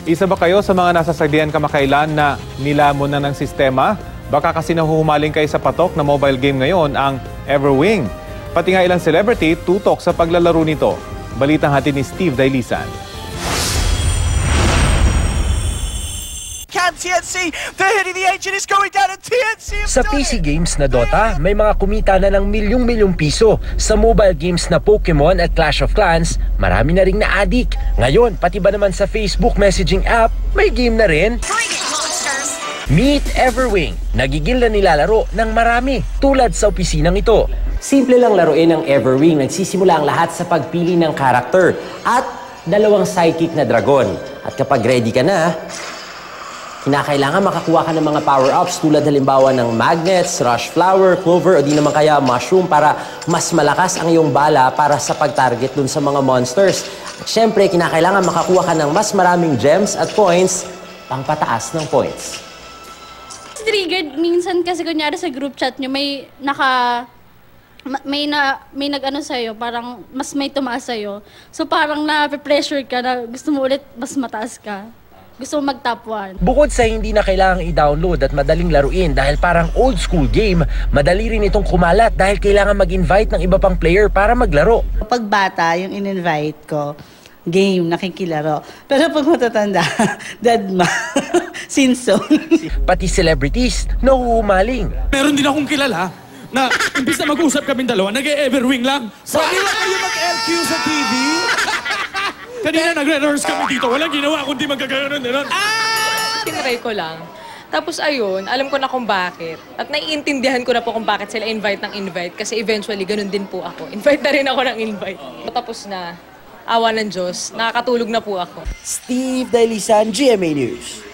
Isa ba kayo sa mga nasasaglihan kamakailan na nilamon na ng sistema? Baka kasi nahuhumaling kayo sa patok na mobile game ngayon, ang Everwing. Pati nga ilang celebrity tutok sa paglalaro nito. Balitang hatid ni Steve Dailisan. TNC, they're hitting the edge and it's going down and TNC. Sa PC games na Dota, may mga kumita na ng milyong-milyong piso. Sa mobile games na Pokemon at Clash of Clans, marami na ring na-addict. Ngayon, pati ba naman sa Facebook messaging app, may game na rin? Meet Everwing. Nagigil na nilalaro ng marami, tulad sa opisinang ito. Simple lang laruin ang Everwing. Nagsisimula ang lahat sa pagpili ng character at dalawang sidekick na dragon. At kapag ready ka na, kinakailangan makakuha ka ng mga power-ups tulad halimbawa ng magnets, rush flower, clover o di naman kaya mushroom para mas malakas ang iyong bala para sa pag-target dun sa mga monsters. At syempre, kinakailangan makakuha ka ng mas maraming gems at points pang pataas ng points. Triggered minsan kasi kunyari sa group chat nyo may nag-ano sa'yo, parang mas may tumaas sa'yo. So parang na-pressure ka na gusto mo ulit mas mataas ka. Gusto mo mag-top 1. Bukod sa hindi na kailangang i-download at madaling laruin dahil parang old school game, madali rin itong kumalat dahil kailangan mag-invite ng iba pang player para maglaro. Pag bata, yung in-invite ko, game, nakikilaro. Pero pag matatanda, deadma, sinso. Pati celebrities, nahuhumaling. Meron din akong kilala na imbis na mag-usap kaming dalawa, nag-Everwing lang. Pwede ba kayo mag-LQ sa TV? Kanina nagre-rehearse kami dito. Walang ginawa kundi magkaganon. Tinry ko lang. Tapos ayun, alam ko na kung bakit. At naiintindihan ko na po kung bakit sila invite ng invite. Kasi eventually, ganun din po ako. Invite na rin ako ng invite. Tapos na, awa ng Diyos, nakakatulog na po ako. Steve Dailisan, GMA News.